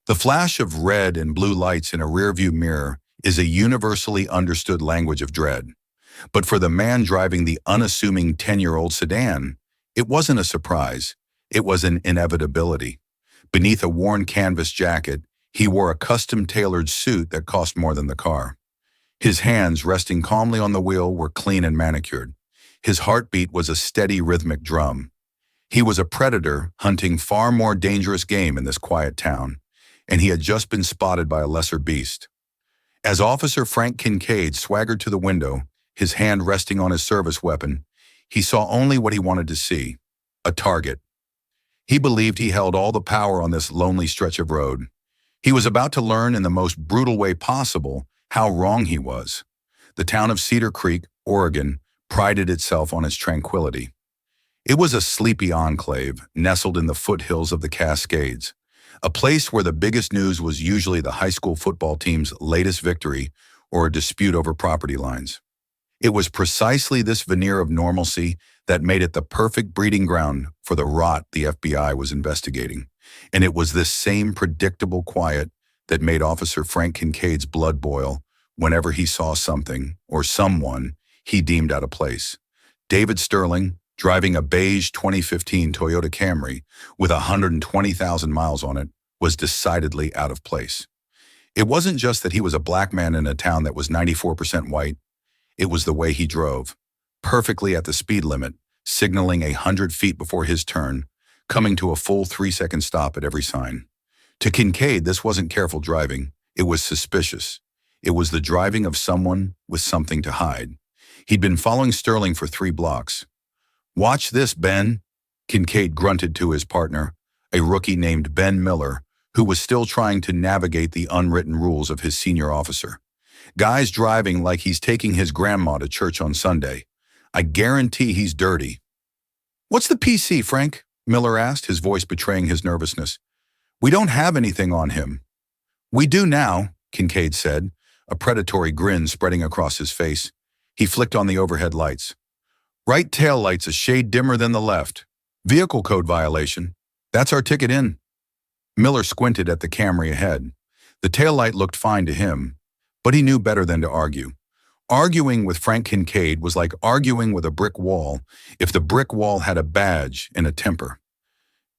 The flash of red and blue lights in a rearview mirror is a universally understood language of dread. But for the man driving the unassuming 10-year-old sedan, it wasn't a surprise. It was an inevitability. Beneath a worn canvas jacket, he wore a custom-tailored suit that cost more than the car. His hands, resting calmly on the wheel, were clean and manicured. His heartbeat was a steady rhythmic drum. He was a predator hunting far more dangerous game in this quiet town, and he had just been spotted by a lesser beast. As Officer Frank Kincaid swaggered to the window, his hand resting on his service weapon, he saw only what he wanted to see: a target. He believed he held all the power on this lonely stretch of road. He was about to learn in the most brutal way possible how wrong he was. The town of Cedar Creek, Oregon, prided itself on its tranquility. It was a sleepy enclave nestled in the foothills of the Cascades, a place where the biggest news was usually the high school football team's latest victory or a dispute over property lines. It was precisely this veneer of normalcy that made it the perfect breeding ground for the rot the FBI was investigating. And it was this same predictable quiet that made Officer Frank Kincaid's blood boil whenever he saw something or someone he deemed out of place. David Sterling, driving a beige 2015 Toyota Camry with 120,000 miles on it, was decidedly out of place. It wasn't just that he was a black man in a town that was 94% white. It was the way he drove, perfectly at the speed limit, signaling 100 feet before his turn, coming to a full 3-second stop at every sign. To Kincaid, this wasn't careful driving. It was suspicious. It was the driving of someone with something to hide. He'd been following Sterling for 3 blocks. "Watch this, Ben," Kincaid grunted to his partner, a rookie named Ben Miller, who was still trying to navigate the unwritten rules of his senior officer. "Guy's driving like he's taking his grandma to church on Sunday. I guarantee he's dirty." "What's the PC, Frank?" Miller asked, his voice betraying his nervousness. "We don't have anything on him." "We do now," Kincaid said, a predatory grin spreading across his face. He flicked on the overhead lights. "Right tail light's a shade dimmer than the left. Vehicle code violation. That's our ticket in." Miller squinted at the Camry ahead. The taillight looked fine to him, but he knew better than to argue. Arguing with Frank Kincaid was like arguing with a brick wall if the brick wall had a badge and a temper.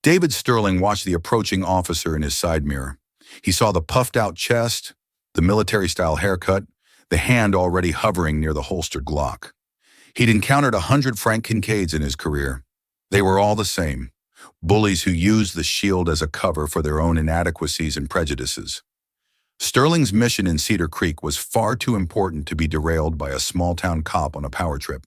David Sterling watched the approaching officer in his side mirror. He saw the puffed-out chest, the military-style haircut, the hand already hovering near the holstered Glock. He'd encountered 100 Frank Kincaids in his career. They were all the same, bullies who used the shield as a cover for their own inadequacies and prejudices. Sterling's mission in Cedar Creek was far too important to be derailed by a small-town cop on a power trip.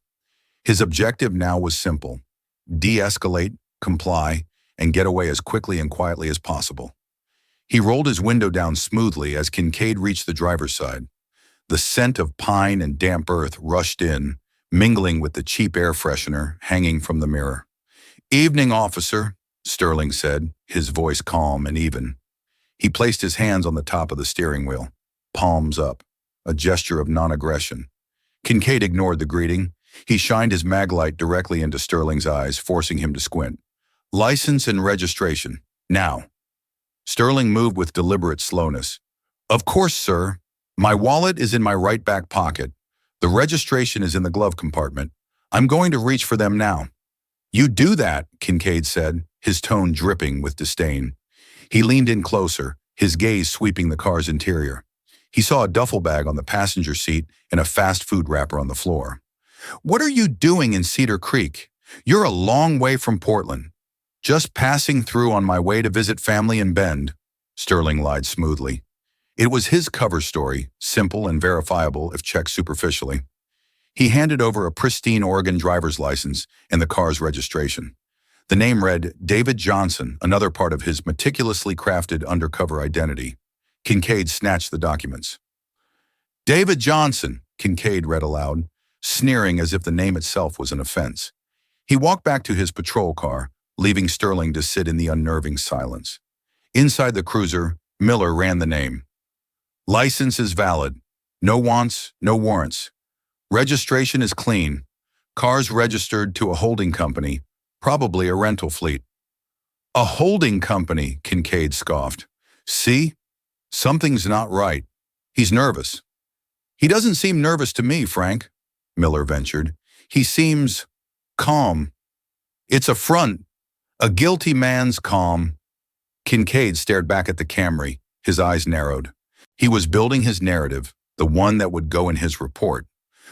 His objective now was simple: de-escalate, comply, and get away as quickly and quietly as possible. He rolled his window down smoothly as Kincaid reached the driver's side. The scent of pine and damp earth rushed in, mingling with the cheap air freshener hanging from the mirror. "Evening, officer," Sterling said, his voice calm and even. He placed his hands on the top of the steering wheel, palms up, a gesture of non-aggression. Kincaid ignored the greeting. He shined his mag light directly into Sterling's eyes, forcing him to squint. "License and registration, now." Sterling moved with deliberate slowness. "Of course, sir. My wallet is in my right back pocket. The registration is in the glove compartment. I'm going to reach for them now." "You do that," Kincaid said, his tone dripping with disdain. He leaned in closer, his gaze sweeping the car's interior. He saw a duffel bag on the passenger seat and a fast food wrapper on the floor. "What are you doing in Cedar Creek? You're a long way from Portland." "Just passing through on my way to visit family in Bend," Sterling lied smoothly. It was his cover story, simple and verifiable if checked superficially. He handed over a pristine Oregon driver's license and the car's registration. The name read David Johnson, another part of his meticulously crafted undercover identity. Kincaid snatched the documents. "David Johnson," Kincaid read aloud, sneering as if the name itself was an offense. He walked back to his patrol car, leaving Sterling to sit in the unnerving silence. Inside the cruiser, Miller ran the name. "License is valid. No wants, no warrants. Registration is clean. Cars registered to a holding company, probably a rental fleet." "A holding company," Kincaid scoffed. See? Something's not right. He's nervous. He doesn't seem nervous to me, Frank, Miller ventured. He seems calm. It's a front, a guilty man's calm. Kincaid stared back at the Camry, his eyes narrowed. He was building his narrative, the one that would go in his report,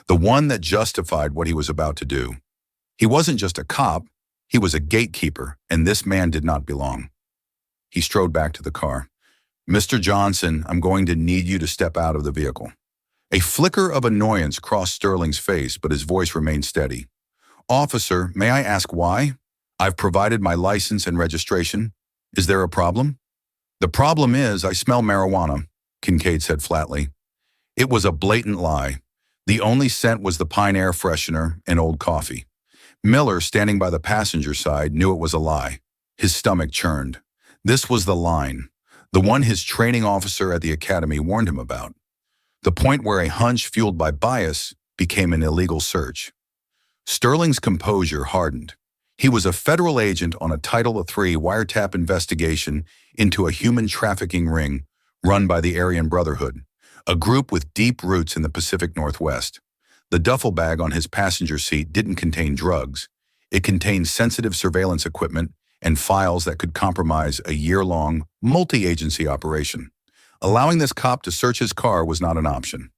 the one that justified what he was about to do. He wasn't just a cop, he was a gatekeeper, and this man did not belong. He strode back to the car. Mr. Johnson, I'm going to need you to step out of the vehicle. A flicker of annoyance crossed Sterling's face, but his voice remained steady. Officer, may I ask why? I've provided my license and registration. Is there a problem? The problem is I smell marijuana, Kincaid said flatly. It was a blatant lie. The only scent was the pine air freshener and old coffee. Miller, standing by the passenger side, knew it was a lie. His stomach churned. This was the line, the one his training officer at the academy warned him about. The point where a hunch fueled by bias became an illegal search. Sterling's composure hardened. He was a federal agent on a Title III wiretap investigation into a human trafficking ring run by the Aryan Brotherhood, a group with deep roots in the Pacific Northwest. The duffel bag on his passenger seat didn't contain drugs. It contained sensitive surveillance equipment and files that could compromise a year-long, multi-agency operation. Allowing this cop to search his car was not an option.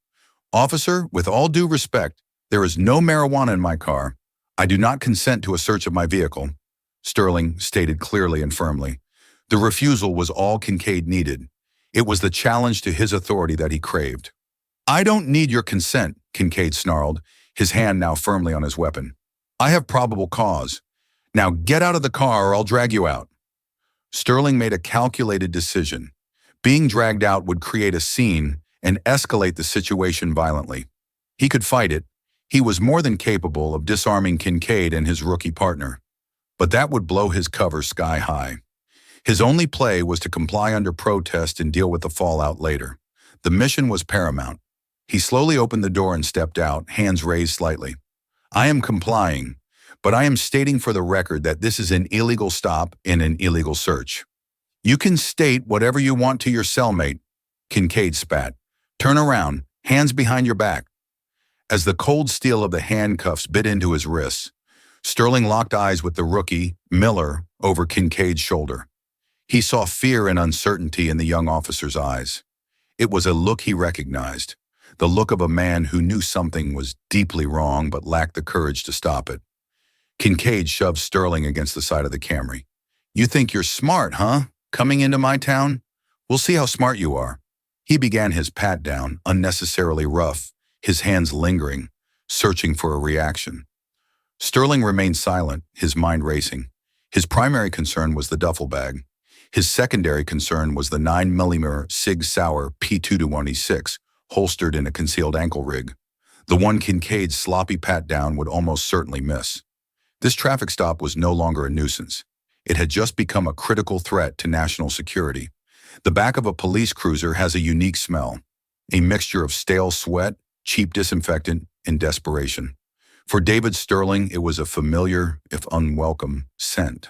Officer, with all due respect, there is no marijuana in my car. I do not consent to a search of my vehicle, Sterling stated clearly and firmly. The refusal was all Kincaid needed. It was the challenge to his authority that he craved. I don't need your consent, Kincaid snarled, his hand now firmly on his weapon. I have probable cause. Now get out of the car or I'll drag you out. Sterling made a calculated decision. Being dragged out would create a scene and escalate the situation violently. He could fight it. He was more than capable of disarming Kincaid and his rookie partner. But that would blow his cover sky high. His only play was to comply under protest and deal with the fallout later. The mission was paramount. He slowly opened the door and stepped out, hands raised slightly. I am complying, but I am stating for the record that this is an illegal stop and an illegal search. You can state whatever you want to your cellmate, Kincaid spat. Turn around, hands behind your back. As the cold steel of the handcuffs bit into his wrists, Sterling locked eyes with the rookie, Miller, over Kincaid's shoulder. He saw fear and uncertainty in the young officer's eyes. It was a look he recognized, the look of a man who knew something was deeply wrong but lacked the courage to stop it. Kincaid shoved Sterling against the side of the Camry. You think you're smart, huh? Coming into my town? We'll see how smart you are. He began his pat-down, unnecessarily rough, his hands lingering, searching for a reaction. Sterling remained silent, his mind racing. His primary concern was the duffel bag. His secondary concern was the 9mm Sig Sauer P221E6, holstered in a concealed ankle rig. The one Kincaid's sloppy pat-down would almost certainly miss. This traffic stop was no longer a nuisance. It had just become a critical threat to national security. The back of a police cruiser has a unique smell, a mixture of stale sweat, cheap disinfectant, and desperation. For David Sterling, it was a familiar, if unwelcome, scent.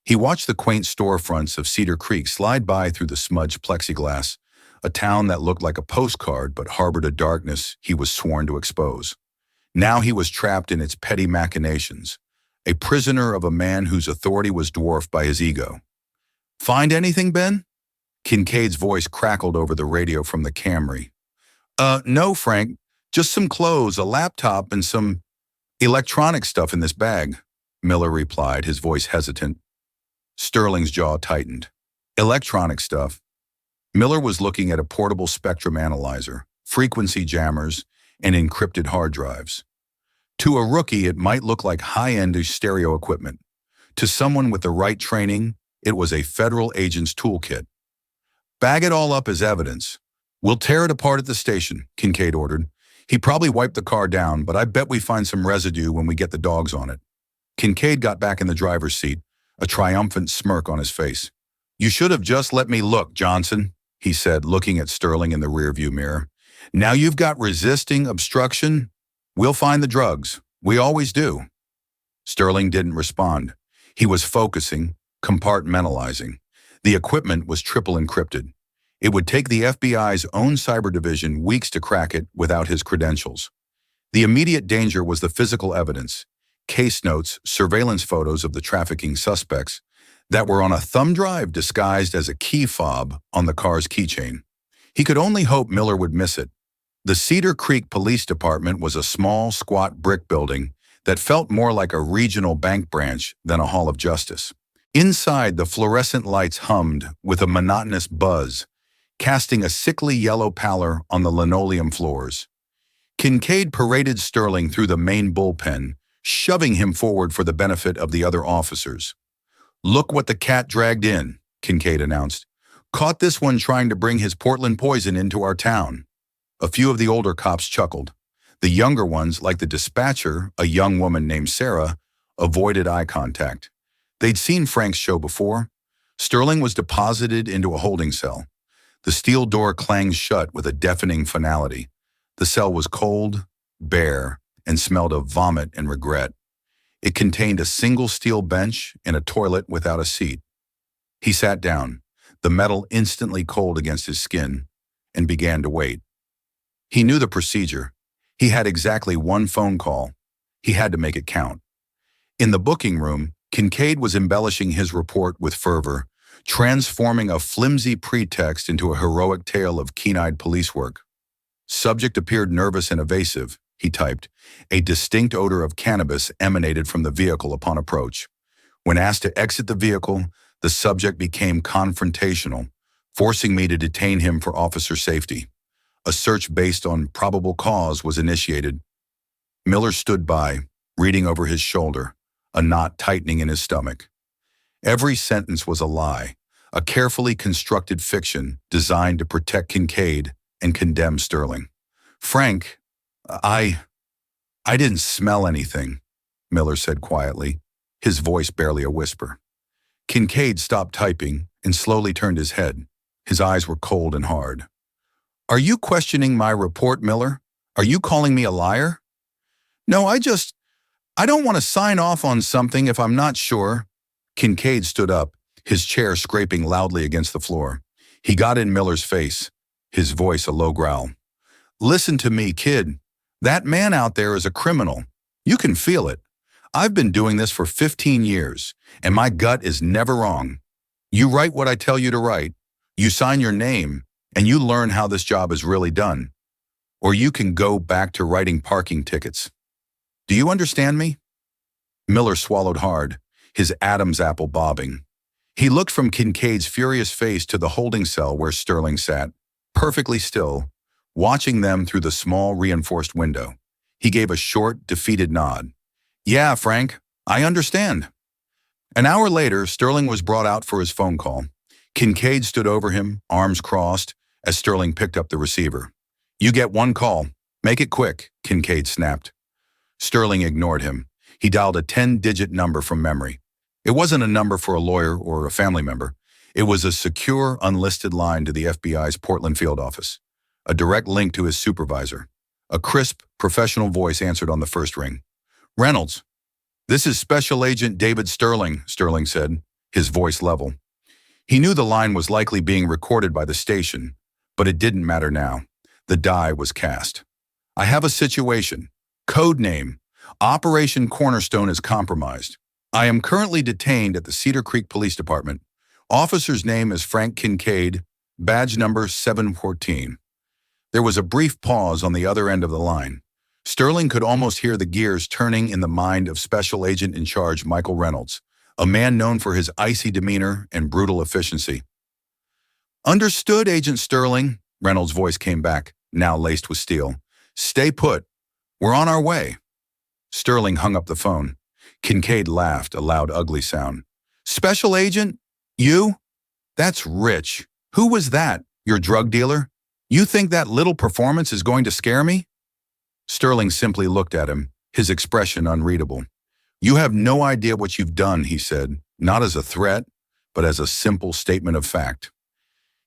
He watched the quaint storefronts of Cedar Creek slide by through the smudged plexiglass, a town that looked like a postcard but harbored a darkness he was sworn to expose. Now he was trapped in its petty machinations, a prisoner of a man whose authority was dwarfed by his ego. Find anything, Ben? Kincaid's voice crackled over the radio from the Camry. No, Frank. Just some clothes, a laptop, and some electronic stuff in this bag, Miller replied, his voice hesitant. Sterling's jaw tightened. Electronic stuff. Miller was looking at a portable spectrum analyzer, frequency jammers, and encrypted hard drives. To a rookie, it might look like high-end stereo equipment. To someone with the right training, it was a federal agent's toolkit. Bag it all up as evidence. We'll tear it apart at the station, Kincaid ordered. He probably wiped the car down, but I bet we find some residue when we get the dogs on it. Kincaid got back in the driver's seat, a triumphant smirk on his face. You should have just let me look, Johnson, he said, looking at Sterling in the rearview mirror. Now you've got resisting obstruction. We'll find the drugs. We always do. Sterling didn't respond. He was focusing, compartmentalizing. The equipment was triple encrypted. It would take the FBI's own cyber division weeks to crack it without his credentials. The immediate danger was the physical evidence, case notes, surveillance photos of the trafficking suspects that were on a thumb drive disguised as a key fob on the car's keychain. He could only hope Miller would miss it. The Cedar Creek Police Department was a small, squat brick building that felt more like a regional bank branch than a hall of justice. Inside, the fluorescent lights hummed with a monotonous buzz, casting a sickly yellow pallor on the linoleum floors. Kincaid paraded Sterling through the main bullpen, shoving him forward for the benefit of the other officers. "Look what the cat dragged in," Kincaid announced. "Caught this one trying to bring his Portland poison into our town." A few of the older cops chuckled. The younger ones, like the dispatcher, a young woman named Sarah, avoided eye contact. They'd seen Frank's show before. Sterling was deposited into a holding cell. The steel door clanged shut with a deafening finality. The cell was cold, bare, and smelled of vomit and regret. It contained a single steel bench and a toilet without a seat. He sat down, the metal instantly cold against his skin, and began to wait. He knew the procedure. He had exactly one phone call. He had to make it count. In the booking room, Kincaid was embellishing his report with fervor, transforming a flimsy pretext into a heroic tale of keen-eyed police work. "Subject appeared nervous and evasive," he typed. A distinct odor of cannabis emanated from the vehicle upon approach. When asked to exit the vehicle, the subject became confrontational, forcing me to detain him for officer safety. A search based on probable cause was initiated. Miller stood by, reading over his shoulder, a knot tightening in his stomach. Every sentence was a lie, a carefully constructed fiction designed to protect Kincaid and condemn Sterling. "Frank, I didn't smell anything," Miller said quietly, his voice barely a whisper. Kincaid stopped typing and slowly turned his head. His eyes were cold and hard. "Are you questioning my report, Miller? Are you calling me a liar?" "No, I don't want to sign off on something if I'm not sure." Kincaid stood up, his chair scraping loudly against the floor. He got in Miller's face, his voice a low growl. "Listen to me, kid. That man out there is a criminal. You can feel it. I've been doing this for 15 years, and my gut is never wrong. You write what I tell you to write, you sign your name, and you learn how this job is really done. Or you can go back to writing parking tickets. Do you understand me?" Miller swallowed hard, his Adam's apple bobbing. He looked from Kincaid's furious face to the holding cell where Sterling sat, perfectly still, watching them through the small reinforced window. He gave a short, defeated nod. "Yeah, Frank, I understand." An hour later, Sterling was brought out for his phone call. Kincaid stood over him, arms crossed, as Sterling picked up the receiver. "You get one call. Make it quick," Kincaid snapped. Sterling ignored him. He dialed a 10-digit number from memory. It wasn't a number for a lawyer or a family member. It was a secure, unlisted line to the FBI's Portland field office, a direct link to his supervisor. A crisp, professional voice answered on the first ring. "Reynolds, this is Special Agent David Sterling," Sterling said, his voice level. He knew the line was likely being recorded by the station, but it didn't matter now. The die was cast. "I have a situation. Code name. Operation Cornerstone is compromised. I am currently detained at the Cedar Creek Police Department. Officer's name is Frank Kincaid, badge number 714. There was a brief pause on the other end of the line. Sterling could almost hear the gears turning in the mind of Special Agent in Charge Michael Reynolds, a man known for his icy demeanor and brutal efficiency. "Understood, Agent Sterling," Reynolds' voice came back, now laced with steel. "Stay put. We're on our way." Sterling hung up the phone. Kincaid laughed, a loud, ugly sound. "Special Agent? You? That's rich. Who was that? Your drug dealer? You think that little performance is going to scare me?" Sterling simply looked at him, his expression unreadable. "You have no idea what you've done," he said, not as a threat, but as a simple statement of fact.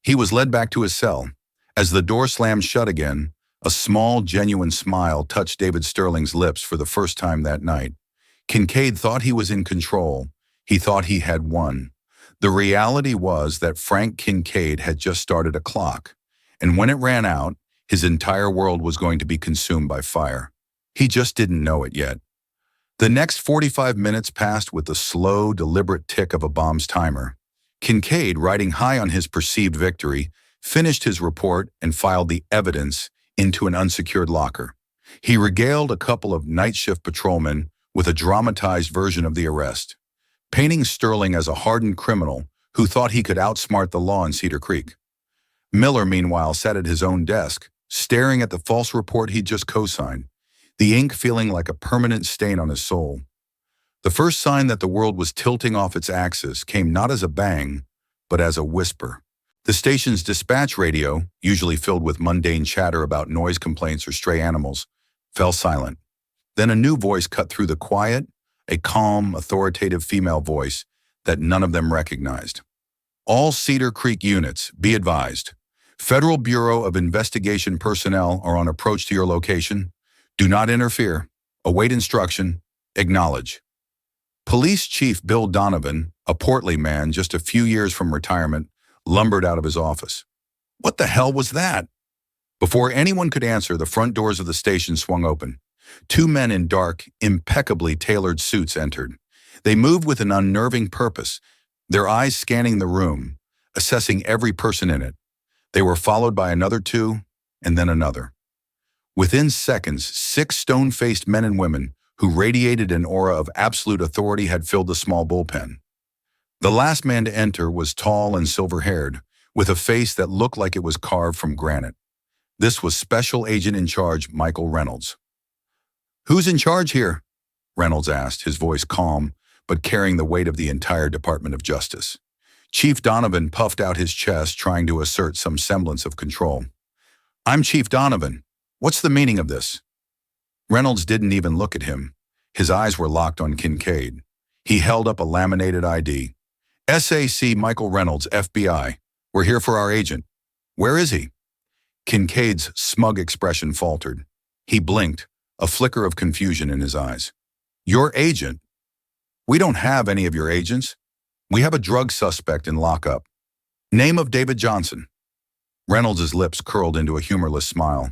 He was led back to his cell. As the door slammed shut again, a small, genuine smile touched David Sterling's lips for the first time that night. Kincaid thought he was in control. He thought he had won. The reality was that Frank Kincaid had just started a clock, and when it ran out, his entire world was going to be consumed by fire. He just didn't know it yet. The next 45 minutes passed with the slow, deliberate tick of a bomb's timer. Kincaid, riding high on his perceived victory, finished his report and filed the evidence into an unsecured locker. He regaled a couple of night shift patrolmen with a dramatized version of the arrest, painting Sterling as a hardened criminal who thought he could outsmart the law in Cedar Creek. Miller, meanwhile, sat at his own desk, staring at the false report he'd just co-signed, the ink feeling like a permanent stain on his soul. The first sign that the world was tilting off its axis came not as a bang, but as a whisper. The station's dispatch radio, usually filled with mundane chatter about noise complaints or stray animals, fell silent. Then a new voice cut through the quiet, a calm, authoritative female voice that none of them recognized. All Cedar Creek units, be advised. Federal Bureau of Investigation personnel are on approach to your location. Do not interfere. Await instruction. Acknowledge. Police Chief Bill Donovan, a portly man just a few years from retirement, lumbered out of his office. What the hell was that? Before anyone could answer, the front doors of the station swung open. Two men in dark, impeccably tailored suits entered. They moved with an unnerving purpose, their eyes scanning the room, assessing every person in it. They were followed by another two, and then another. Within seconds, 6 stone-faced men and women who radiated an aura of absolute authority had filled the small bullpen. The last man to enter was tall and silver-haired, with a face that looked like it was carved from granite. This was Special Agent in Charge Michael Reynolds. "Who's in charge here?" Reynolds asked, his voice calm, but carrying the weight of the entire Department of Justice. Chief Donovan puffed out his chest, trying to assert some semblance of control. "I'm Chief Donovan. What's the meaning of this?" Reynolds didn't even look at him. His eyes were locked on Kincaid. He held up a laminated ID. "SAC Michael Reynolds, FBI. We're here for our agent. Where is he?" Kincaid's smug expression faltered. He blinked, a flicker of confusion in his eyes. "Your agent? We don't have any of your agents. We have a drug suspect in lockup. Name of David Johnson." Reynolds' lips curled into a humorless smile.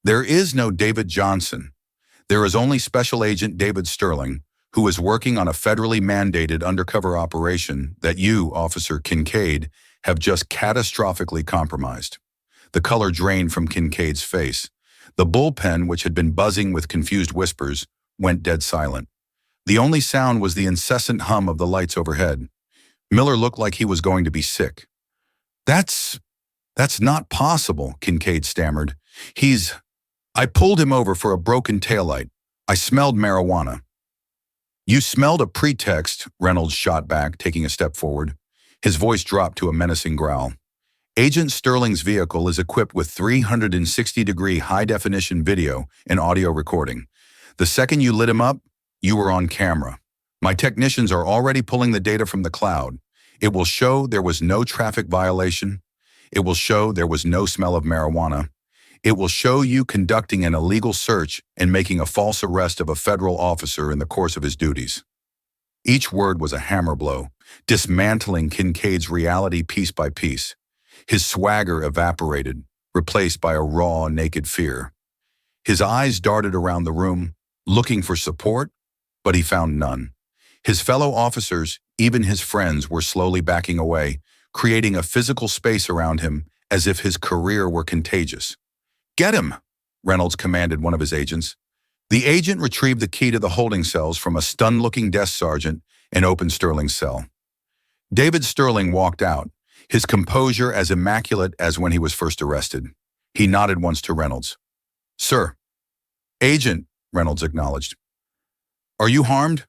"There is no David Johnson. There is only Special Agent David Sterling, who is working on a federally mandated undercover operation that you, Officer Kincaid, have just catastrophically compromised." The color drained from Kincaid's face. The bullpen, which had been buzzing with confused whispers, went dead silent. The only sound was the incessant hum of the lights overhead. Miller looked like he was going to be sick. That's not possible," Kincaid stammered. I pulled him over for a broken taillight. I smelled marijuana." "You smelled a pretext," Reynolds shot back, taking a step forward. His voice dropped to a menacing growl. "Agent Sterling's vehicle is equipped with 360-degree high-definition video and audio recording. The second you lit him up, you were on camera. My technicians are already pulling the data from the cloud. It will show there was no traffic violation. It will show there was no smell of marijuana. It will show you conducting an illegal search and making a false arrest of a federal officer in the course of his duties." Each word was a hammer blow, dismantling Kincaid's reality piece by piece. His swagger evaporated, replaced by a raw, naked fear. His eyes darted around the room, looking for support, but he found none. His fellow officers, even his friends, were slowly backing away, creating a physical space around him as if his career were contagious. "Get him," Reynolds commanded one of his agents. The agent retrieved the key to the holding cells from a stunned-looking desk sergeant and opened Sterling's cell. David Sterling walked out, his composure as immaculate as when he was first arrested. He nodded once to Reynolds. "Sir." "Agent," Reynolds acknowledged. "Are you harmed?"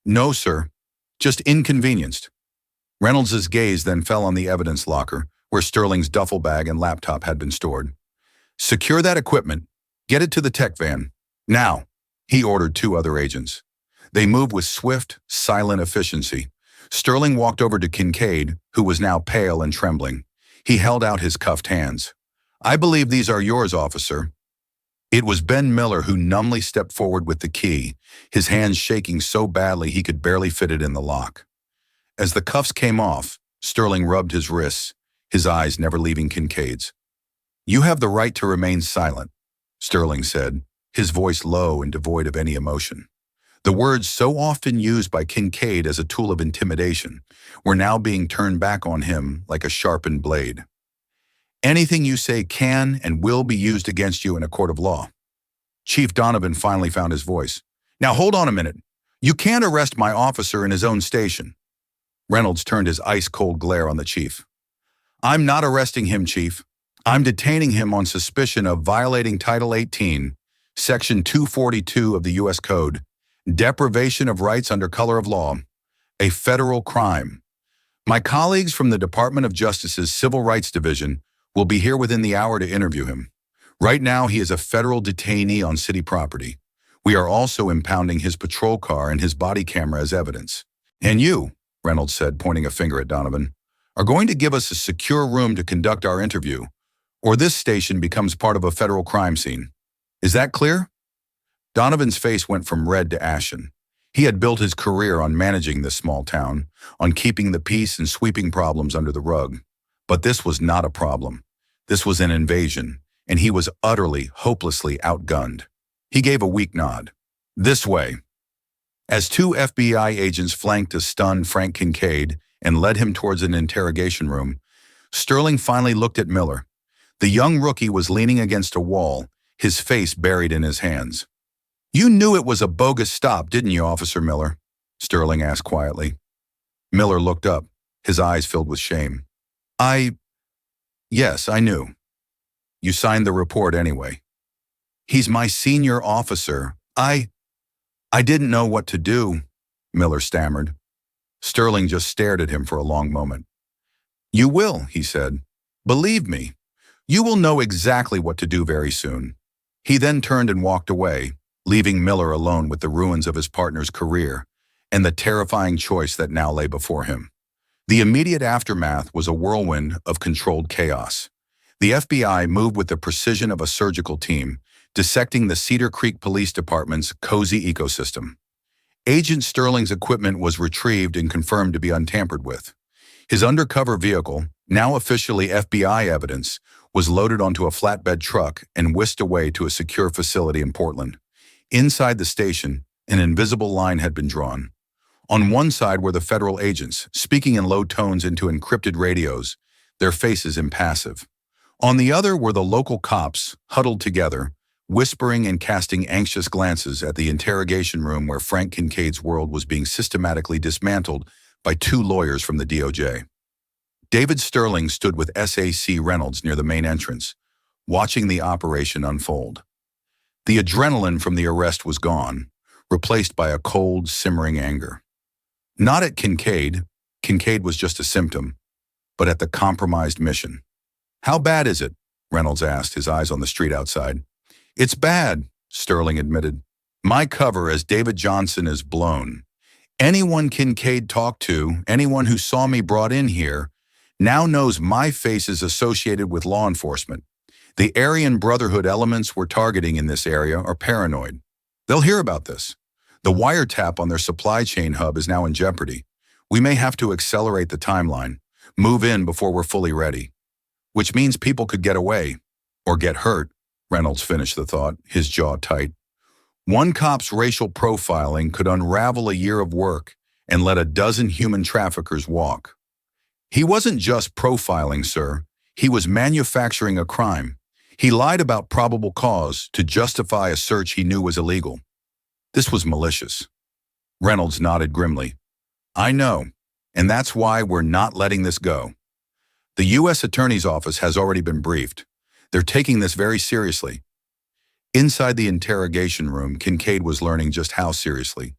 "No, sir. Just inconvenienced." Reynolds' gaze then fell on the evidence locker, where Sterling's duffel bag and laptop had been stored. "Secure that equipment. Get it to the tech van. Now," he ordered 2 other agents. They moved with swift, silent efficiency. Sterling walked over to Kincaid, who was now pale and trembling. He held out his cuffed hands. "I believe these are yours, officer." It was Ben Miller who numbly stepped forward with the key, his hands shaking so badly he could barely fit it in the lock. As the cuffs came off, Sterling rubbed his wrists, his eyes never leaving Kincaid's. "You have the right to remain silent," Sterling said, his voice low and devoid of any emotion. The words so often used by Kincaid as a tool of intimidation were now being turned back on him like a sharpened blade. "Anything you say can and will be used against you in a court of law." Chief Donovan finally found his voice. "Now hold on a minute. You can't arrest my officer in his own station." Reynolds turned his ice-cold glare on the chief. "I'm not arresting him, Chief. I'm detaining him on suspicion of violating Title 18, Section 242 of the U.S. Code, deprivation of rights under color of law, a federal crime. My colleagues from the Department of Justice's Civil Rights Division will be here within the hour to interview him. Right now, he is a federal detainee on city property. We are also impounding his patrol car and his body camera as evidence. And you," Reynolds said, pointing a finger at Donovan, "are going to give us a secure room to conduct our interview, or this station becomes part of a federal crime scene. Is that clear?" Donovan's face went from red to ashen. He had built his career on managing this small town, on keeping the peace and sweeping problems under the rug. But this was not a problem. This was an invasion, and he was utterly, hopelessly outgunned. He gave a weak nod. "This way." As two FBI agents flanked a stunned Frank Kincaid and led him towards an interrogation room, Sterling finally looked at Miller. The young rookie was leaning against a wall, his face buried in his hands. "You knew it was a bogus stop, didn't you, Officer Miller?" Sterling asked quietly. Miller looked up, his eyes filled with shame. Yes, I knew. You signed the report anyway." "He's my senior officer. I didn't know what to do," Miller stammered. Sterling just stared at him for a long moment. "You will," he said. "Believe me, you will know exactly what to do very soon." He then turned and walked away, leaving Miller alone with the ruins of his partner's career and the terrifying choice that now lay before him. The immediate aftermath was a whirlwind of controlled chaos. The FBI moved with the precision of a surgical team, dissecting the Cedar Creek Police Department's cozy ecosystem. Agent Sterling's equipment was retrieved and confirmed to be untampered with. His undercover vehicle, now officially FBI evidence, was loaded onto a flatbed truck and whisked away to a secure facility in Portland. Inside the station, an invisible line had been drawn. On one side were the federal agents, speaking in low tones into encrypted radios, their faces impassive. On the other were the local cops, huddled together, whispering and casting anxious glances at the interrogation room where Frank Kincaid's world was being systematically dismantled by two lawyers from the DOJ. David Sterling stood with SAC Reynolds near the main entrance, watching the operation unfold. The adrenaline from the arrest was gone, replaced by a cold, simmering anger. Not at Kincaid was just a symptom, but at the compromised mission. "How bad is it?" Reynolds asked, his eyes on the street outside. "It's bad," Sterling admitted. "My cover as David Johnson is blown. Anyone Kincaid talked to, anyone who saw me brought in here, now knows my face is associated with law enforcement. The Aryan Brotherhood elements we're targeting in this area are paranoid. They'll hear about this. The wiretap on their supply chain hub is now in jeopardy. We may have to accelerate the timeline, move in before we're fully ready. Which means people could get away, or get hurt," Reynolds finished the thought, his jaw tight. "One cop's racial profiling could unravel a year of work and let a dozen human traffickers walk." "He wasn't just profiling, sir. He was manufacturing a crime. He lied about probable cause to justify a search he knew was illegal. This was malicious." Reynolds nodded grimly. "I know, and that's why we're not letting this go. The U.S. Attorney's Office has already been briefed. They're taking this very seriously." Inside the interrogation room, Kincaid was learning just how seriously.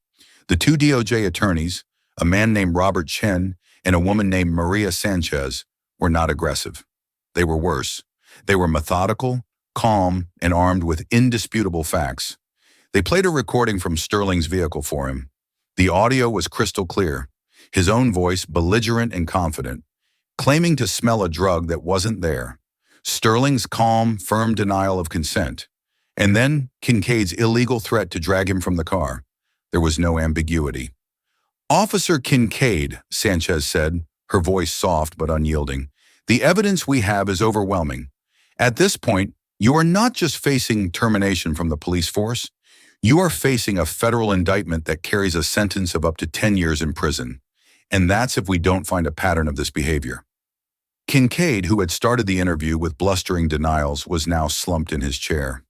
The two DOJ attorneys, a man named Robert Chen and a woman named Maria Sanchez, were not aggressive. They were worse. They were methodical, calm, and armed with indisputable facts. They played a recording from Sterling's vehicle for him. The audio was crystal clear, his own voice belligerent and confident, claiming to smell a drug that wasn't there. Sterling's calm, firm denial of consent. And then Kincaid's illegal threat to drag him from the car. There was no ambiguity. Officer Kincaid, Sanchez said, her voice soft but unyielding. The evidence we have is overwhelming. At this point, you are not just facing termination from the police force, you are facing a federal indictment that carries a sentence of up to 10 years in prison. And that's if we don't find a pattern of this behavior. Kincaid, who had started the interview with blustering denials, was now slumped in his chair.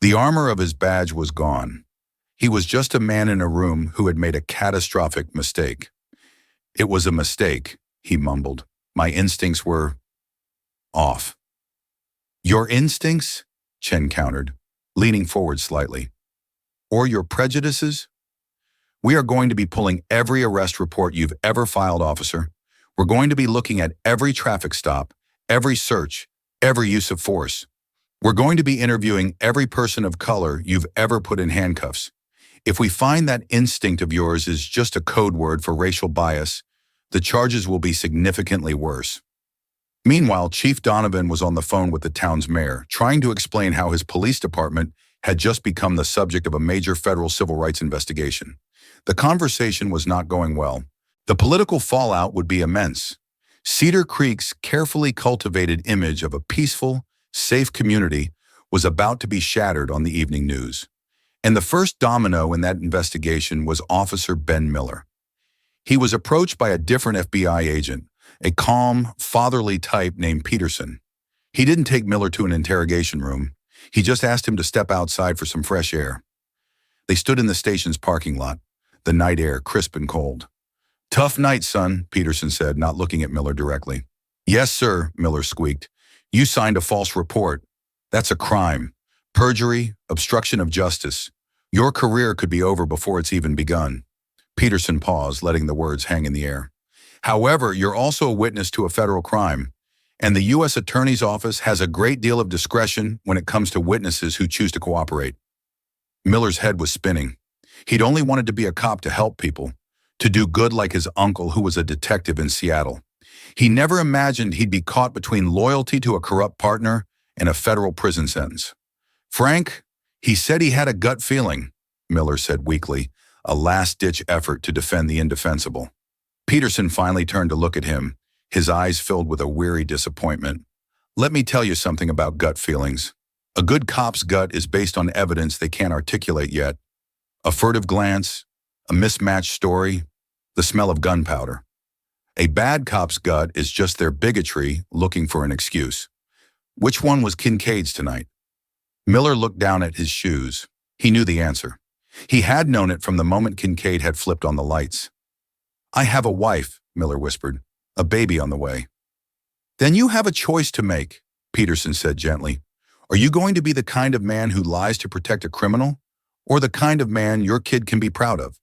The armor of his badge was gone. He was just a man in a room who had made a catastrophic mistake. It was a mistake, he mumbled. My instincts were off. Your instincts? Chen countered, leaning forward slightly. Or your prejudices? We are going to be pulling every arrest report you've ever filed, officer. We're going to be looking at every traffic stop, every search, every use of force. We're going to be interviewing every person of color you've ever put in handcuffs. If we find that instinct of yours is just a code word for racial bias, the charges will be significantly worse. Meanwhile, Chief Donovan was on the phone with the town's mayor, trying to explain how his police department had just become the subject of a major federal civil rights investigation. The conversation was not going well. The political fallout would be immense. Cedar Creek's carefully cultivated image of a peaceful, safe community was about to be shattered on the evening news. And the first domino in that investigation was Officer Ben Miller. He was approached by a different FBI agent, a calm, fatherly type named Peterson. He didn't take Miller to an interrogation room. He just asked him to step outside for some fresh air. They stood in the station's parking lot, the night air crisp and cold. Tough night, son, Peterson said, not looking at Miller directly. Yes, sir, Miller squeaked. You signed a false report. That's a crime. Perjury, obstruction of justice. Your career could be over before it's even begun. Peterson paused, letting the words hang in the air. However, you're also a witness to a federal crime, and the U.S. Attorney's Office has a great deal of discretion when it comes to witnesses who choose to cooperate. Miller's head was spinning. He'd only wanted to be a cop to help people, to do good like his uncle who was a detective in Seattle. He never imagined he'd be caught between loyalty to a corrupt partner and a federal prison sentence. Frank, he said he had a gut feeling, Miller said weakly, a last-ditch effort to defend the indefensible. Peterson finally turned to look at him, his eyes filled with a weary disappointment. Let me tell you something about gut feelings. A good cop's gut is based on evidence they can't articulate yet. A furtive glance, a mismatched story, the smell of gunpowder. A bad cop's gut is just their bigotry looking for an excuse. Which one was Kincaid's tonight? Miller looked down at his shoes. He knew the answer. He had known it from the moment Kincaid had flipped on the lights. I have a wife, Miller whispered, a baby on the way. Then you have a choice to make, Peterson said gently. Are you going to be the kind of man who lies to protect a criminal, or the kind of man your kid can be proud of?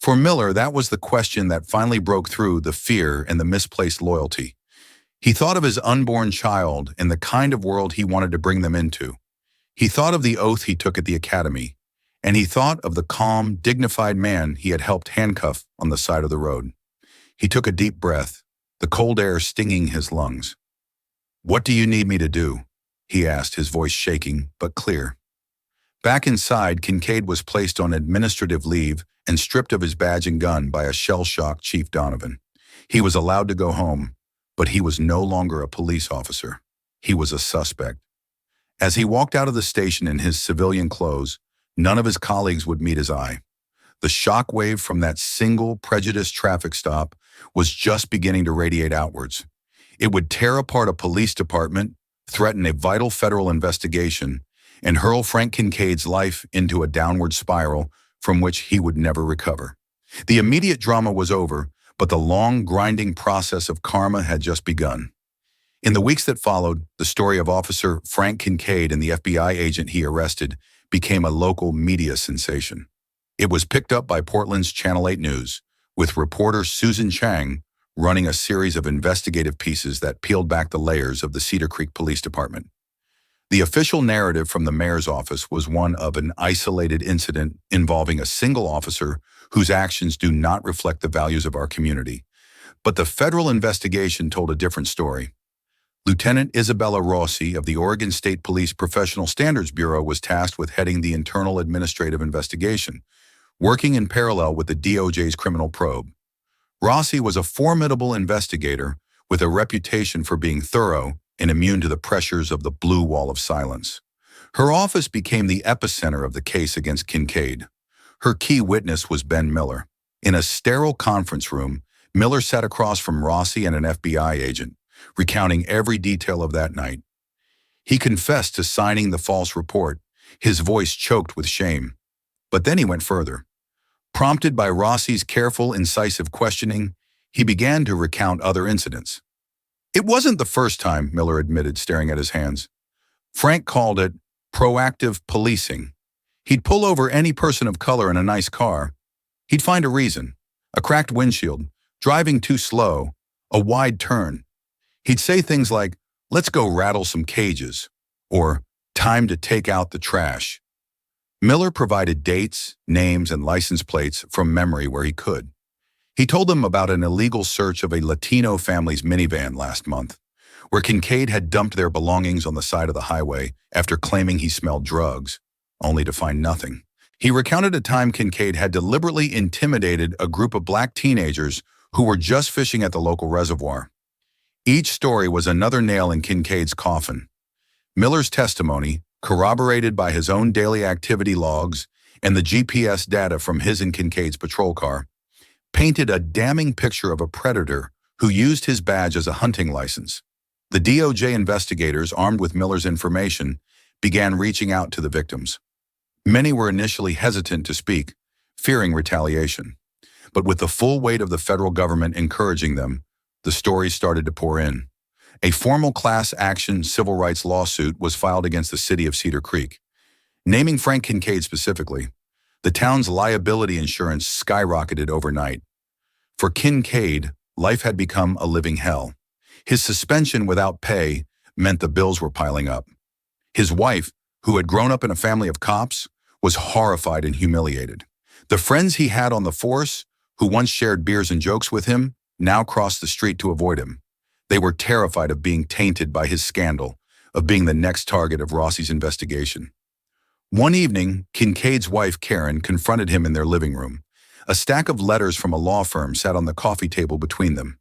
For Miller, that was the question that finally broke through the fear and the misplaced loyalty. He thought of his unborn child and the kind of world he wanted to bring them into. He thought of the oath he took at the academy, and he thought of the calm, dignified man he had helped handcuff on the side of the road. He took a deep breath, the cold air stinging his lungs. What do you need me to do? He asked, his voice shaking but clear. Back inside, Kincaid was placed on administrative leave and stripped of his badge and gun by a shell-shocked Chief Donovan. He was allowed to go home, but he was no longer a police officer. He was a suspect. As he walked out of the station in his civilian clothes, none of his colleagues would meet his eye. The shockwave from that single prejudiced traffic stop was just beginning to radiate outwards. It would tear apart a police department, threaten a vital federal investigation, and hurl Frank Kincaid's life into a downward spiral from which he would never recover. The immediate drama was over, but the long, grinding process of karma had just begun. In the weeks that followed, the story of Officer Frank Kincaid and the FBI agent he arrested became a local media sensation. It was picked up by Portland's Channel 8 News, with reporter Susan Chang running a series of investigative pieces that peeled back the layers of the Cedar Creek Police Department. The official narrative from the mayor's office was one of an isolated incident involving a single officer whose actions do not reflect the values of our community. But the federal investigation told a different story. Lieutenant Isabella Rossi of the Oregon State Police Professional Standards Bureau was tasked with heading the internal administrative investigation, working in parallel with the DOJ's criminal probe. Rossi was a formidable investigator with a reputation for being thorough and immune to the pressures of the blue wall of silence. Her office became the epicenter of the case against Kincaid. Her key witness was Ben Miller. In a sterile conference room, Miller sat across from Rossi and an FBI agent, recounting every detail of that night. He confessed to signing the false report, his voice choked with shame. But then he went further. Prompted by Rossi's careful, incisive questioning, he began to recount other incidents. It wasn't the first time, Miller admitted, staring at his hands. Frank called it proactive policing. He'd pull over any person of color in a nice car. He'd find a reason: a cracked windshield, driving too slow, a wide turn. He'd say things like, "Let's go rattle some cages," or "Time to take out the trash." Miller provided dates, names, and license plates from memory where he could. He told them about an illegal search of a Latino family's minivan last month, where Kincaid had dumped their belongings on the side of the highway after claiming he smelled drugs, only to find nothing. He recounted a time Kincaid had deliberately intimidated a group of black teenagers who were just fishing at the local reservoir. Each story was another nail in Kincaid's coffin. Miller's testimony, corroborated by his own daily activity logs and the GPS data from his and Kincaid's patrol car, painted a damning picture of a predator who used his badge as a hunting license. The DOJ investigators, armed with Miller's information, began reaching out to the victims. Many were initially hesitant to speak, fearing retaliation. But with the full weight of the federal government encouraging them, the stories started to pour in. A formal class action civil rights lawsuit was filed against the city of Cedar Creek. Naming Frank Kincaid specifically, the town's liability insurance skyrocketed overnight. For Kincaid, life had become a living hell. His suspension without pay meant the bills were piling up. His wife, who had grown up in a family of cops, was horrified and humiliated. The friends he had on the force, who once shared beers and jokes with him, now crossed the street to avoid him. They were terrified of being tainted by his scandal, of being the next target of Rossi's investigation. One evening, Kincaid's wife, Karen, confronted him in their living room. A stack of letters from a law firm sat on the coffee table between them.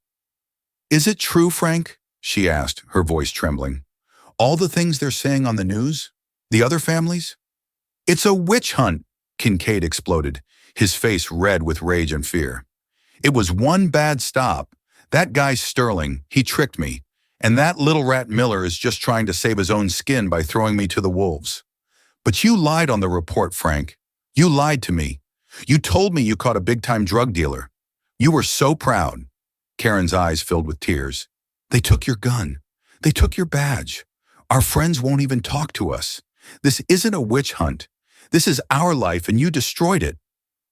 "Is it true, Frank?" she asked, her voice trembling. "All the things they're saying on the news? The other families?" "It's a witch hunt," Kincaid exploded, his face red with rage and fear. "It was one bad stop. That guy Sterling, he tricked me. And that little rat Miller is just trying to save his own skin by throwing me to the wolves. But you lied on the report, Frank. You lied to me. You told me you caught a big-time drug dealer. You were so proud." Karen's eyes filled with tears. "They took your gun. They took your badge. Our friends won't even talk to us. This isn't a witch hunt. This is our life, and you destroyed it."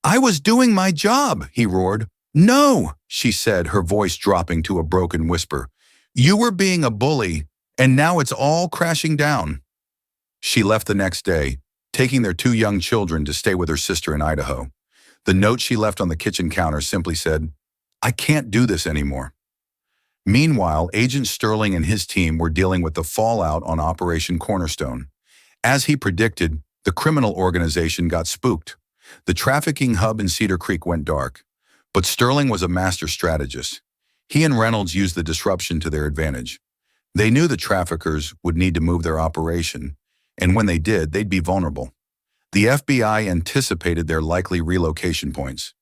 "I was doing my job," he roared. "No," she said, her voice dropping to a broken whisper. "You were being a bully, and now it's all crashing down." She left the next day, taking their 2 young children to stay with her sister in Idaho. The note she left on the kitchen counter simply said, "I can't do this anymore." Meanwhile, Agent Sterling and his team were dealing with the fallout on Operation Cornerstone. As he predicted, the criminal organization got spooked. The trafficking hub in Cedar Creek went dark. But Sterling was a master strategist. He and Reynolds used the disruption to their advantage. They knew the traffickers would need to move their operation, and when they did, they'd be vulnerable. The FBI anticipated their likely relocation points.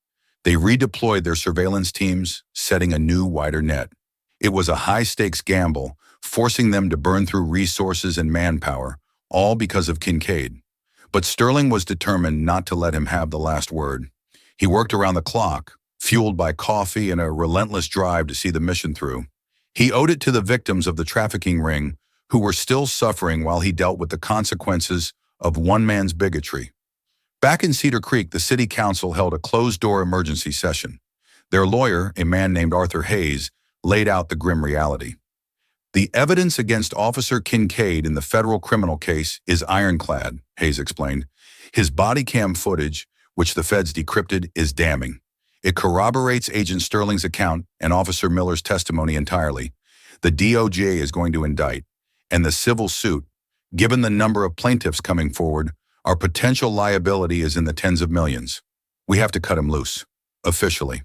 They redeployed their surveillance teams, setting a new, wider net. It was a high-stakes gamble, forcing them to burn through resources and manpower, all because of Kincaid. But Sterling was determined not to let him have the last word. He worked around the clock, fueled by coffee and a relentless drive to see the mission through. He owed it to the victims of the trafficking ring, who were still suffering while he dealt with the consequences of one man's bigotry. Back in Cedar Creek, the city council held a closed-door emergency session. Their lawyer, a man named Arthur Hayes, laid out the grim reality. "The evidence against Officer Kincaid in the federal criminal case is ironclad," Hayes explained. "His body cam footage, which the feds decrypted, is damning. It corroborates Agent Sterling's account and Officer Miller's testimony entirely. The DOJ is going to indict, and the civil suit, given the number of plaintiffs coming forward, our potential liability is in the tens of millions." We have to cut him loose. Officially.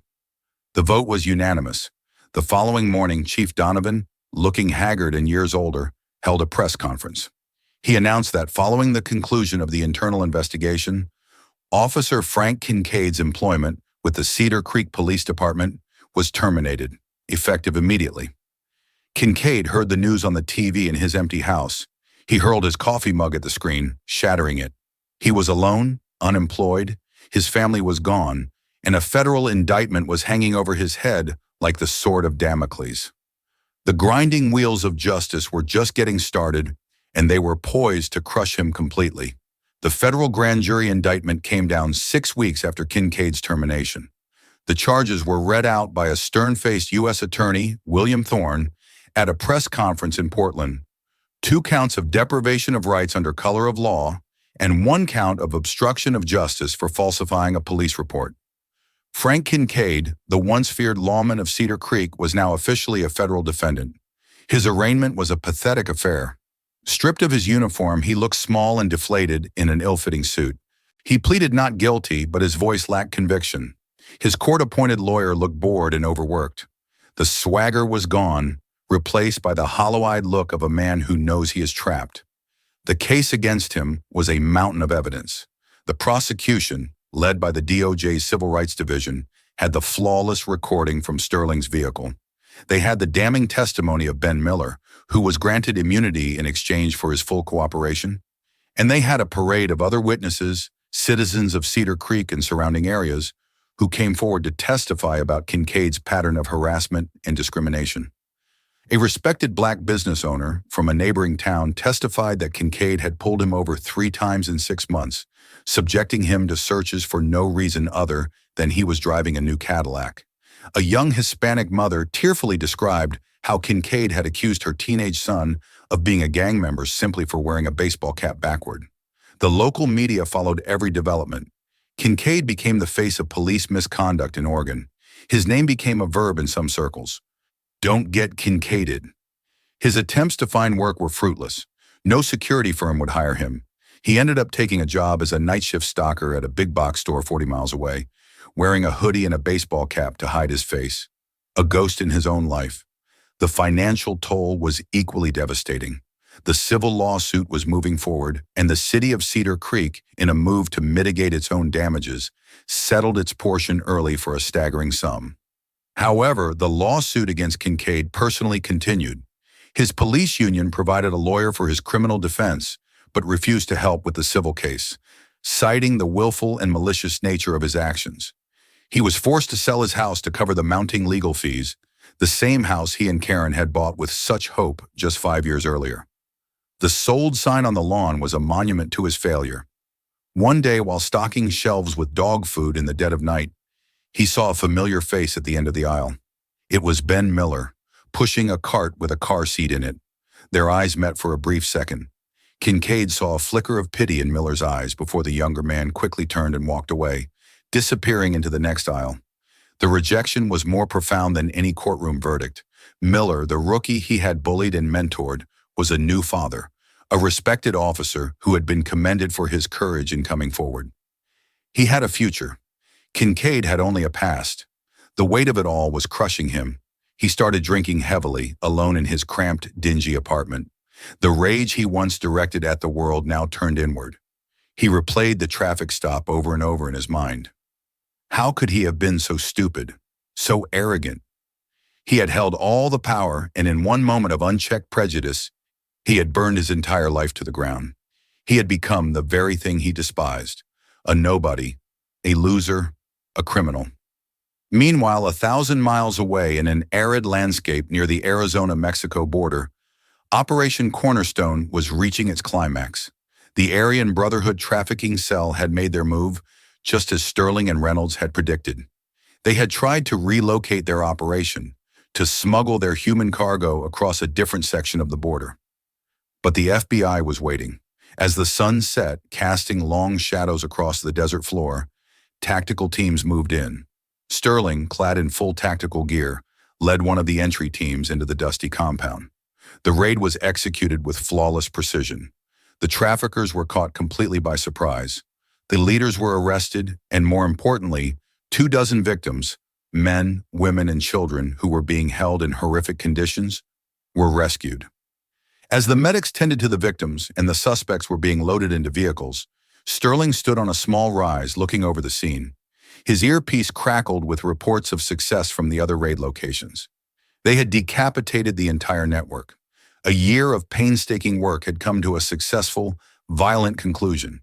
The vote was unanimous. The following morning, Chief Donovan, looking haggard and years older, held a press conference. He announced that following the conclusion of the internal investigation, Officer Frank Kincaid's employment with the Cedar Creek Police Department was terminated, effective immediately. Kincaid heard the news on the TV in his empty house. He hurled his coffee mug at the screen, shattering it. He was alone, unemployed, his family was gone, and a federal indictment was hanging over his head like the sword of Damocles. The grinding wheels of justice were just getting started, and they were poised to crush him completely. The federal grand jury indictment came down 6 weeks after Kincaid's termination. The charges were read out by a stern-faced U.S. Attorney, William Thorne, at a press conference in Portland. 2 counts of deprivation of rights under color of law, and 1 count of obstruction of justice for falsifying a police report. Frank Kincaid, the once feared lawman of Cedar Creek, was now officially a federal defendant. His arraignment was a pathetic affair. Stripped of his uniform, he looked small and deflated in an ill-fitting suit. He pleaded not guilty, but his voice lacked conviction. His court-appointed lawyer looked bored and overworked. The swagger was gone, replaced by the hollow-eyed look of a man who knows he is trapped. The case against him was a mountain of evidence. The prosecution, led by the DOJ's Civil Rights Division, had the flawless recording from Sterling's vehicle. They had the damning testimony of Ben Miller, who was granted immunity in exchange for his full cooperation. And they had a parade of other witnesses, citizens of Cedar Creek and surrounding areas, who came forward to testify about Kincaid's pattern of harassment and discrimination. A respected black business owner from a neighboring town testified that Kincaid had pulled him over 3 times in 6 months, subjecting him to searches for no reason other than he was driving a new Cadillac. A young Hispanic mother tearfully described how Kincaid had accused her teenage son of being a gang member simply for wearing a baseball cap backward. The local media followed every development. Kincaid became the face of police misconduct in Oregon. His name became a verb in some circles. Don't get Kincaided. His attempts to find work were fruitless. No security firm would hire him. He ended up taking a job as a night shift stocker at a big box store 40 miles away, wearing a hoodie and a baseball cap to hide his face. A ghost in his own life. The financial toll was equally devastating. The civil lawsuit was moving forward, and the city of Cedar Creek, in a move to mitigate its own damages, settled its portion early for a staggering sum. However, the lawsuit against Kincaid personally continued. His police union provided a lawyer for his criminal defense, but refused to help with the civil case, citing the willful and malicious nature of his actions. He was forced to sell his house to cover the mounting legal fees, the same house he and Karen had bought with such hope just 5 years earlier. The sold sign on the lawn was a monument to his failure. One day, while stocking shelves with dog food in the dead of night, he saw a familiar face at the end of the aisle. It was Ben Miller, pushing a cart with a car seat in it. Their eyes met for a brief second. Kincaid saw a flicker of pity in Miller's eyes before the younger man quickly turned and walked away, disappearing into the next aisle. The rejection was more profound than any courtroom verdict. Miller, the rookie he had bullied and mentored, was a new father, a respected officer who had been commended for his courage in coming forward. He had a future. Kincaid had only a past. The weight of it all was crushing him. He started drinking heavily, alone in his cramped, dingy apartment. The rage he once directed at the world now turned inward. He replayed the traffic stop over and over in his mind. How could he have been so stupid, so arrogant? He had held all the power, and in one moment of unchecked prejudice, he had burned his entire life to the ground. He had become the very thing he despised, a nobody, a loser, a criminal. Meanwhile, 1,000 miles away in an arid landscape near the Arizona-Mexico border, Operation Cornerstone was reaching its climax. The Aryan Brotherhood trafficking cell had made their move, just as Sterling and Reynolds had predicted. They had tried to relocate their operation, to smuggle their human cargo across a different section of the border. But the FBI was waiting. As the sun set, casting long shadows across the desert floor, tactical teams moved in. Sterling, clad in full tactical gear, led one of the entry teams into the dusty compound. The raid was executed with flawless precision. The traffickers were caught completely by surprise. The leaders were arrested, and more importantly, 24 victims, men, women, and children who were being held in horrific conditions, were rescued. As the medics tended to the victims and the suspects were being loaded into vehicles, Sterling stood on a small rise looking over the scene. His earpiece crackled with reports of success from the other raid locations. They had decapitated the entire network. A year of painstaking work had come to a successful, violent conclusion.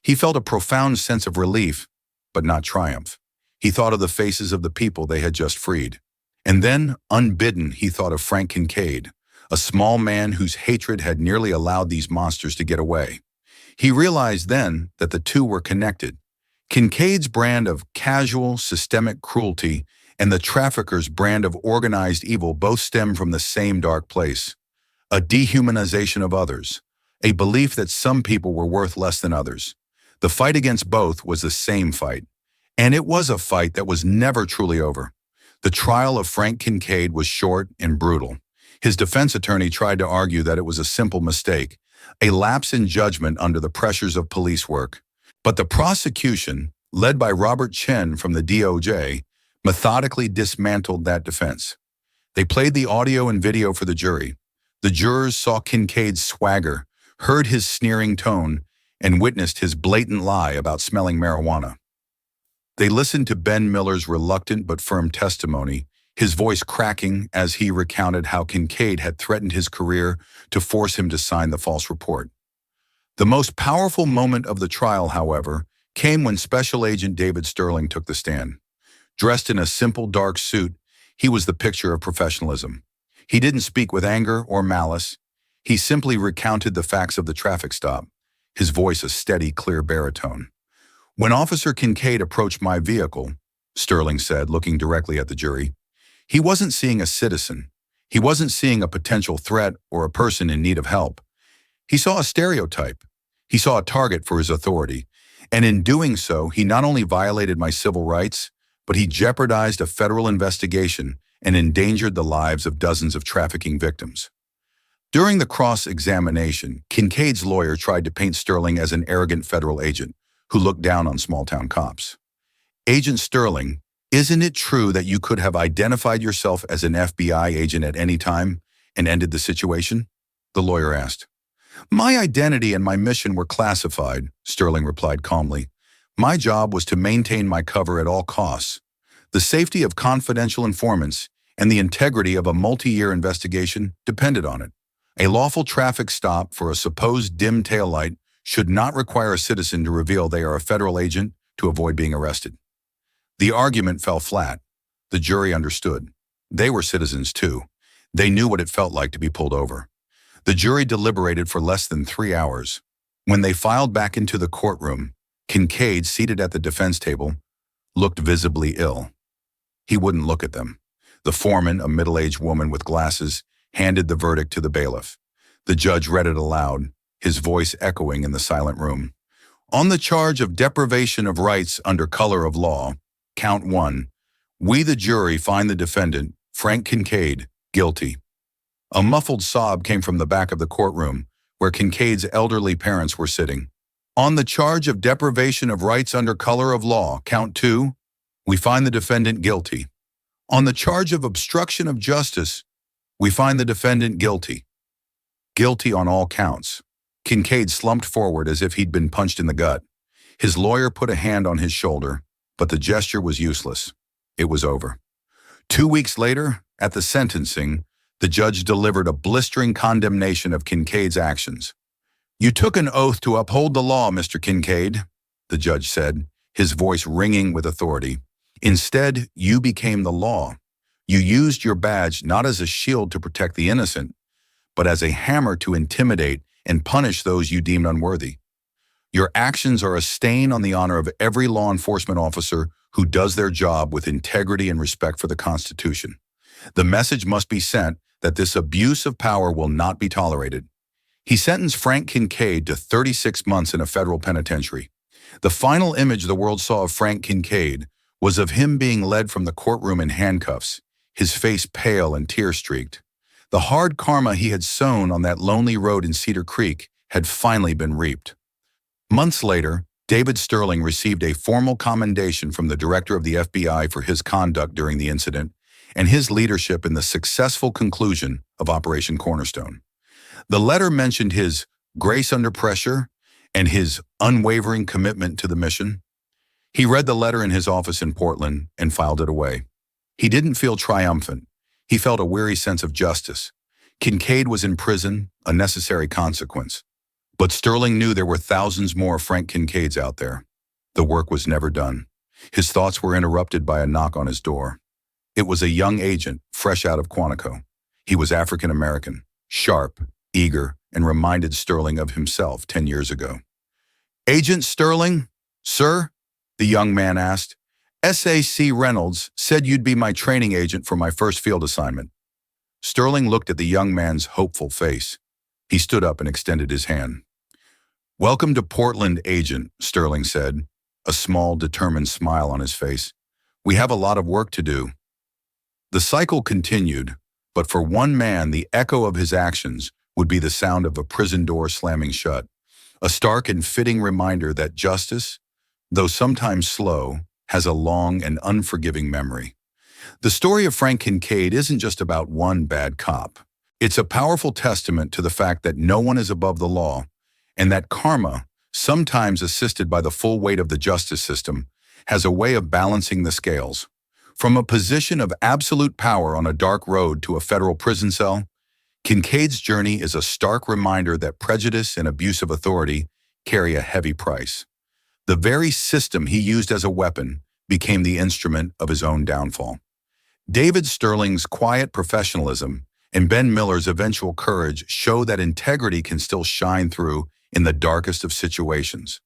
He felt a profound sense of relief, but not triumph. He thought of the faces of the people they had just freed. And then, unbidden, he thought of Frank Kincaid, a small man whose hatred had nearly allowed these monsters to get away. He realized then that the two were connected. Kincaid's brand of casual, systemic cruelty and the trafficker's brand of organized evil both stem from the same dark place. A dehumanization of others, a belief that some people were worth less than others. The fight against both was the same fight, and it was a fight that was never truly over. The trial of Frank Kincaid was short and brutal. His defense attorney tried to argue that it was a simple mistake, a lapse in judgment under the pressures of police work. But the prosecution, led by Robert Chen from the DOJ, methodically dismantled that defense. They played the audio and video for the jury. The jurors saw Kincaid's swagger, heard his sneering tone, and witnessed his blatant lie about smelling marijuana. They listened to Ben Miller's reluctant but firm testimony, his voice cracking as he recounted how Kincaid had threatened his career to force him to sign the false report. The most powerful moment of the trial, however, came when Special Agent David Sterling took the stand. Dressed in a simple dark suit, he was the picture of professionalism. He didn't speak with anger or malice. He simply recounted the facts of the traffic stop, his voice a steady, clear baritone. "When Officer Kincaid approached my vehicle," Sterling said, looking directly at the jury, "he wasn't seeing a citizen. He wasn't seeing a potential threat or a person in need of help. He saw a stereotype. He saw a target for his authority. And in doing so, he not only violated my civil rights, but he jeopardized a federal investigation and endangered the lives of dozens of trafficking victims." During the cross-examination, Kincaid's lawyer tried to paint Sterling as an arrogant federal agent who looked down on small-town cops. "Agent Sterling, isn't it true that you could have identified yourself as an FBI agent at any time and ended the situation?" the lawyer asked. "My identity and my mission were classified," Sterling replied calmly. "My job was to maintain my cover at all costs. The safety of confidential informants and the integrity of a multi-year investigation depended on it. A lawful traffic stop for a supposed dim taillight should not require a citizen to reveal they are a federal agent to avoid being arrested." The argument fell flat. The jury understood. They were citizens too. They knew what it felt like to be pulled over. The jury deliberated for less than 3 hours. When they filed back into the courtroom, Kincaid, seated at the defense table, looked visibly ill. He wouldn't look at them. The foreman, a middle-aged woman with glasses, handed the verdict to the bailiff. The judge read it aloud, his voice echoing in the silent room. "On the charge of deprivation of rights under color of law, count 1, we the jury find the defendant, Frank Kincaid, guilty." A muffled sob came from the back of the courtroom, where Kincaid's elderly parents were sitting. "On the charge of deprivation of rights under color of law, count 2, we find the defendant guilty. On the charge of obstruction of justice, we find the defendant guilty." Guilty on all counts. Kincaid slumped forward as if he'd been punched in the gut. His lawyer put a hand on his shoulder, but the gesture was useless. It was over. 2 weeks later, at the sentencing, the judge delivered a blistering condemnation of Kincaid's actions. "You took an oath to uphold the law, Mr. Kincaid," the judge said, his voice ringing with authority. "Instead, you became the law. You used your badge not as a shield to protect the innocent, but as a hammer to intimidate and punish those you deemed unworthy. Your actions are a stain on the honor of every law enforcement officer who does their job with integrity and respect for the Constitution. The message must be sent that this abuse of power will not be tolerated." He sentenced Frank Kincaid to 36 months in a federal penitentiary. The final image the world saw of Frank Kincaid was of him being led from the courtroom in handcuffs, his face pale and tear-streaked. The hard karma he had sown on that lonely road in Cedar Creek had finally been reaped. Months later, David Sterling received a formal commendation from the director of the FBI for his conduct during the incident and his leadership in the successful conclusion of Operation Cornerstone. The letter mentioned his grace under pressure and his unwavering commitment to the mission. He read the letter in his office in Portland and filed it away. He didn't feel triumphant. He felt a weary sense of justice. Kincaid was in prison, a necessary consequence. But Sterling knew there were thousands more Frank Kincaids out there. The work was never done. His thoughts were interrupted by a knock on his door. It was a young agent, fresh out of Quantico. He was African American, sharp, eager, and reminded Sterling of himself 10 years ago. "Agent Sterling, sir?" the young man asked. "SAC Reynolds said you'd be my training agent for my first field assignment." Sterling looked at the young man's hopeful face. He stood up and extended his hand. "Welcome to Portland, Agent," Sterling said, a small, determined smile on his face. "We have a lot of work to do." The cycle continued, but for one man, the echo of his actions would be the sound of a prison door slamming shut, a stark and fitting reminder that justice, though sometimes slow, has a long and unforgiving memory. The story of Frank Kincaid isn't just about one bad cop. It's a powerful testament to the fact that no one is above the law, and that karma, sometimes assisted by the full weight of the justice system, has a way of balancing the scales. From a position of absolute power on a dark road to a federal prison cell, Kincaid's journey is a stark reminder that prejudice and abuse of authority carry a heavy price. The very system he used as a weapon became the instrument of his own downfall. David Sterling's quiet professionalism and Ben Miller's eventual courage show that integrity can still shine through in the darkest of situations.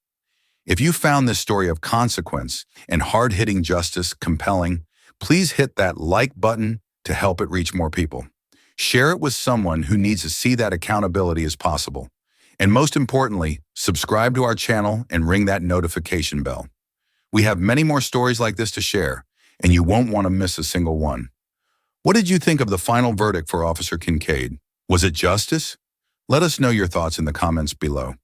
If you found this story of consequence and hard-hitting justice compelling, please hit that like button to help it reach more people. Share it with someone who needs to see that accountability is possible. And most importantly, subscribe to our channel and ring that notification bell. We have many more stories like this to share, and you won't want to miss a single one. What did you think of the final verdict for Officer Kincaid? Was it justice? Let us know your thoughts in the comments below.